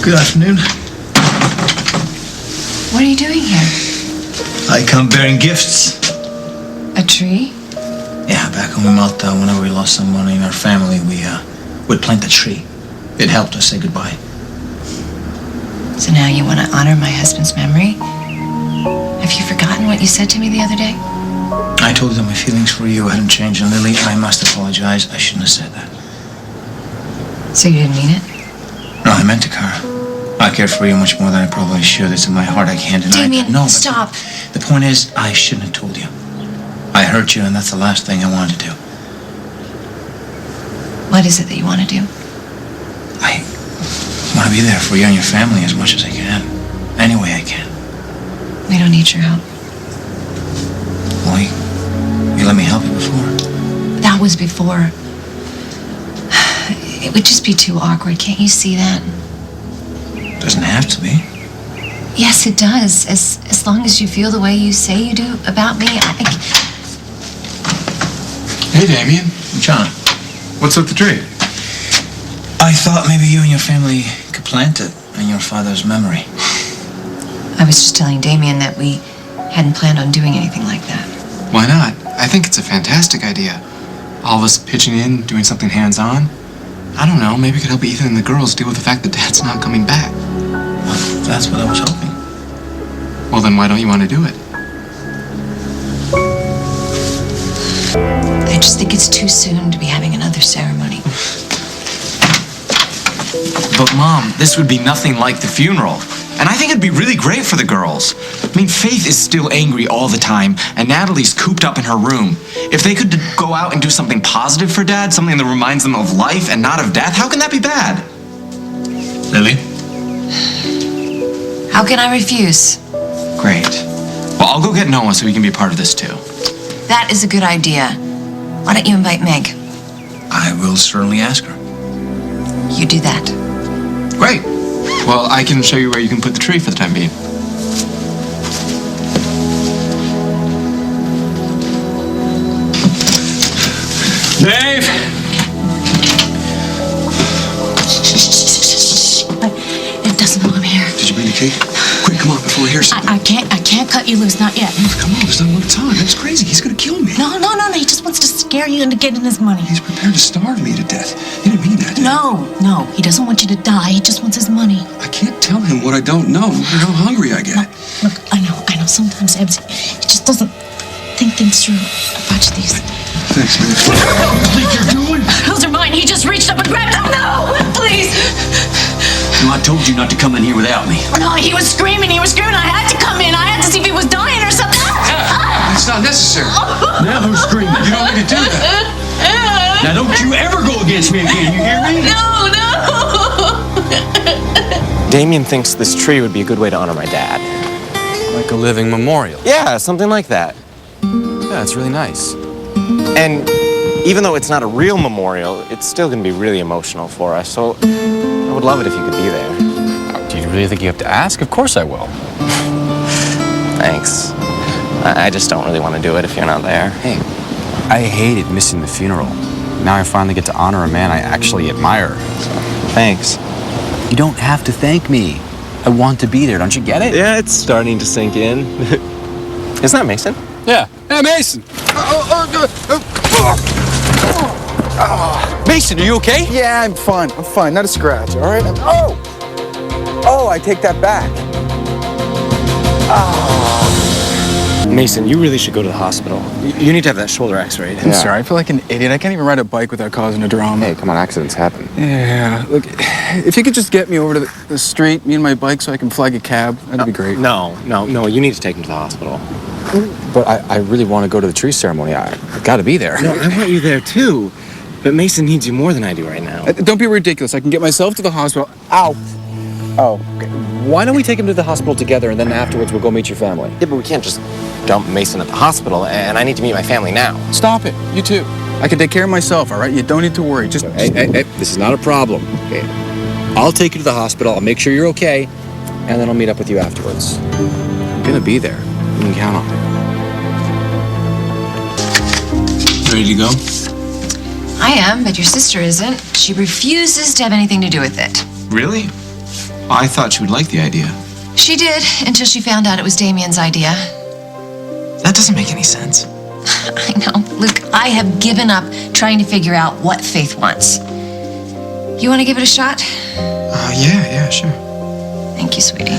Good afternoon. What are you doing here? I come bearing gifts. A tree? Yeah, back home in Malta, whenever we lost someone in our family, we'd plant a tree. It helped us say goodbye. So now you want to honor my husband's memory? Have you forgotten what you said to me the other day? I told you that my feelings for you hadn't changed, and Lily, I must apologize. I shouldn't have said that. So you didn't mean it? No, I meant to, Cara. I care for you much more than I probably should. It's in my heart. I can't deny Damien, that. No, stop. The point is, I shouldn't have told you. I hurt you, and that's the last thing I wanted to do. What is it that you want to do? I want to be there for you and your family as much as I can. Any way I can. We don't need your help. Well, you let me help you before. That was before. It would just be too awkward. Can't you see that? Doesn't have to be. Yes, it does. As long as you feel the way you say you do about me, Hey, Damien. John. What's with the tree? I thought maybe you and your family could plant it in your father's memory. I was just telling Damien that we hadn't planned on doing anything like that. Why not? I think it's a fantastic idea. All of us pitching in, doing something hands-on. I don't know, maybe it could help Ethan and the girls deal with the fact that Dad's not coming back. Well, that's what I was hoping. Well, then why don't you want to do it? I just think it's too soon to be having another ceremony. But Mom, this would be nothing like the funeral. And I think it'd be really great for the girls. I mean, Faith is still angry all the time, and Natalie's cooped up in her room. If they could go out and do something positive for Dad, something that reminds them of life and not of death, how can that be bad? Lily? How can I refuse? Great. Well, I'll go get Noah so he can be a part of this too. That is a good idea. Why don't you invite Meg? I will certainly ask her. You do that. Great. Well, I can show you where you can put the tree for the time being. Dave! It doesn't know I'm here. Did you bring the cake? Quick, come on, before we hear something. I can't cut you loose, not yet. Come on, there's not enough time. That's crazy. He's gonna kill me. No, he just wants to scare you into getting his money. He's prepared to starve me to death. He didn't mean that, did he? No, he doesn't want you to die. He just wants his money. I can't tell him what I don't know. Look how hungry I get. Look, I know. Sometimes Ebbs, he just doesn't think things through. Watch these. Thanks, man. What the think you're doing? Those are mine. He just reached up and grabbed them. No, please. No, I told you not to come in here without me. No, he was screaming. I had to come in. I had to see if he was dying or something. It's not necessary. Now who's screaming? You don't need to do that. Now don't you ever go against me again, you hear me? No. Damien thinks this tree would be a good way to honor my dad. Like a living memorial. Yeah, something like that. Yeah, it's really nice. And even though it's not a real memorial, it's still going to be really emotional for us. So I would love it if you could be there. Do you really think you have to ask? Of course I will. Thanks. I just don't really want to do it if you're not there. Hey, I hated missing the funeral. Now I finally get to honor a man I actually admire. So, thanks. You don't have to thank me. I want to be there, don't you get it? Yeah, it's starting to sink in. Isn't that Mason? Yeah. Hey, Mason! Mason, are you okay? Yeah, I'm fine. Not a scratch, all right? Oh, I take that back. Mason, you really should go to the hospital. You need to have that shoulder x-rayed. I'm sorry, I feel like an idiot. I can't even ride a bike without causing a drama. Hey, come on, accidents happen. Yeah, look, if you could just get me over to the street, me and my bike, so I can flag a cab, that'd be great. No, you need to take him to the hospital. But I really want to go to the tree ceremony. I gotta be there. No, I want you there too. But Mason needs you more than I do right now. Don't be ridiculous. I can get myself to the hospital. Ow. Oh, okay. Why don't we take him to the hospital together, and then afterwards we'll go meet your family? Yeah, but we can't just dump Mason at the hospital, and I need to meet my family now. Stop it. You too. I can take care of myself, all right? You don't need to worry. Just... Hey, this is not a problem. Okay. I'll take you to the hospital. I'll make sure you're okay, and then I'll meet up with you afterwards. I'm gonna be there. You can count on me. Ready to go? I am, but your sister isn't. She refuses to have anything to do with it. Really? I thought she would like the idea. She did, until she found out it was Damien's idea. That doesn't make any sense. I know. Luke, I have given up trying to figure out what Faith wants. You want to give it a shot? Yeah, sure. Thank you, sweetie.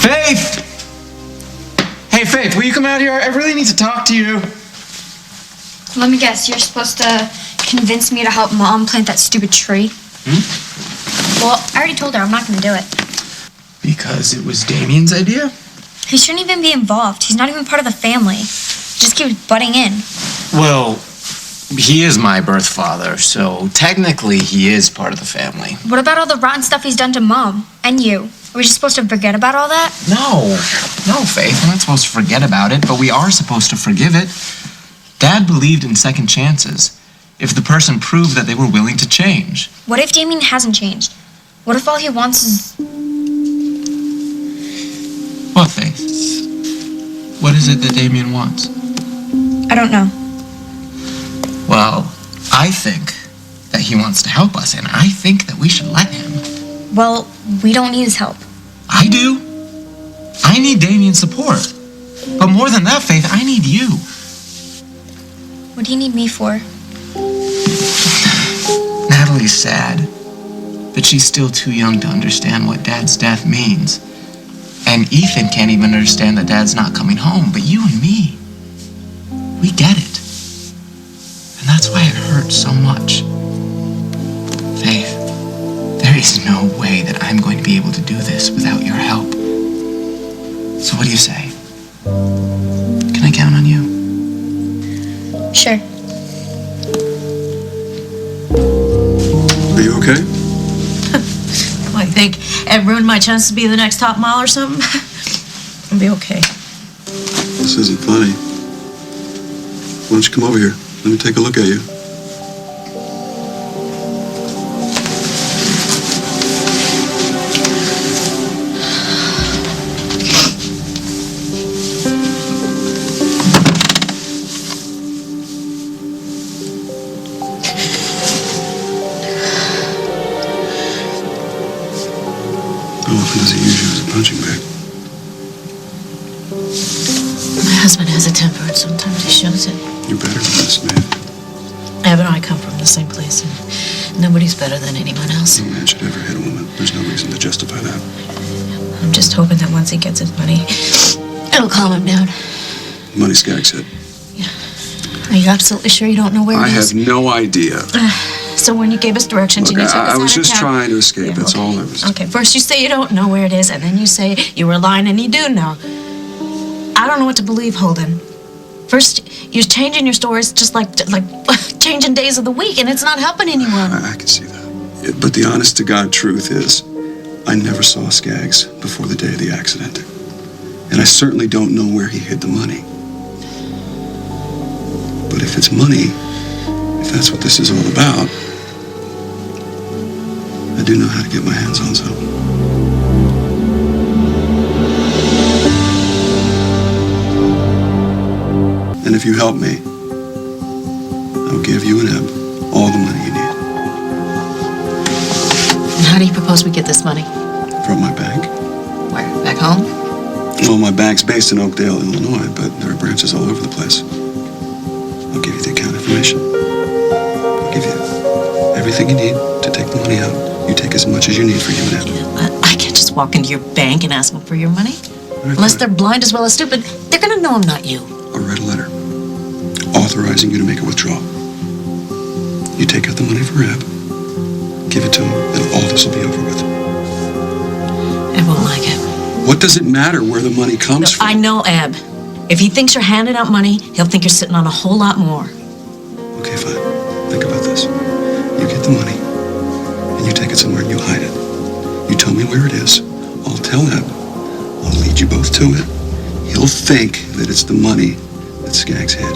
Faith! Hey, Faith, will you come out here? I really need to talk to you. Let me guess, you're supposed to convince me to help Mom plant that stupid tree? Well, I already told her I'm not going to do it. Because it was Damien's idea? He shouldn't even be involved. He's not even part of the family. He just keeps butting in. Well, he is my birth father, so technically he is part of the family. What about all the rotten stuff he's done to Mom and you? Are we just supposed to forget about all that? No, Faith, we're not supposed to forget about it, but we are supposed to forgive it. Dad believed in second chances if the person proved that they were willing to change. What if Damien hasn't changed? What if all he wants is... What, Faith? What is it that Damien wants? I don't know. Well, I think that he wants to help us, and I think that we should let him. Well, we don't need his help. I do. I need Damien's support. But more than that, Faith, I need you. What do you need me for? Natalie's sad, but she's still too young to understand what Dad's death means. And Ethan can't even understand that Dad's not coming home, but you and me, we get it. And that's why it hurts so much. Faith, there is no way that I'm going to be able to do this without your help. So what do you say? Can I count on you? Sure. Are you okay? I think it ruined my chance to be the next top model or something. I'll be okay. This isn't funny. Why don't you come over here? Let me take a look at you. How often does he use you as a punching bag? My husband has a temper and sometimes he shows it. You're better than this, man. Evan and I come from the same place and nobody's better than anyone else. No man should ever hit a woman. There's no reason to justify that. I'm just hoping that once he gets his money, it'll calm him down. Money Skaggs said. Are you absolutely sure you don't know where I it is? have no idea. So when you gave us directions, Look, you took us I out was of just town. trying to escape. Yeah, That's okay. all I was. Okay, first you say you don't know where it is, and then you say you were lying and you do know. I don't know what to believe, Holden. First, you're changing your stories just like changing days of the week, and it's not helping anyone. I can see that. But the honest to God truth is, I never saw Skaggs before the day of the accident. And I certainly don't know where he hid the money. But if it's money, if that's what this is all about, I do know how to get my hands on some. And if you help me, I'll give you and Eb all the money you need. And how do you propose we get this money? From my bank. Where? Back home? Well, my bank's based in Oakdale, Illinois, but there are branches all over the place. I'll give you the account information. I'll give you everything you need to take the money out. You take as much as you need for you and Eb. I can't just walk into your bank and ask them for your money. Right, Unless fine. they're blind as well as stupid. They're gonna know I'm not you. I'll write a letter authorizing you to make a withdrawal. You take out the money for Eb, give it to him, and all this will be over with. Ed won't like it. What does it matter where the money comes from? I know Eb. If he thinks you're handing out money, he'll think you're sitting on a whole lot more. Okay, fine. Think about this. You get the money, and you take it somewhere and you hide it. You tell me where it is. I'll tell Eb. I'll lead you both to it. He'll think that it's the money that Skaggs hid.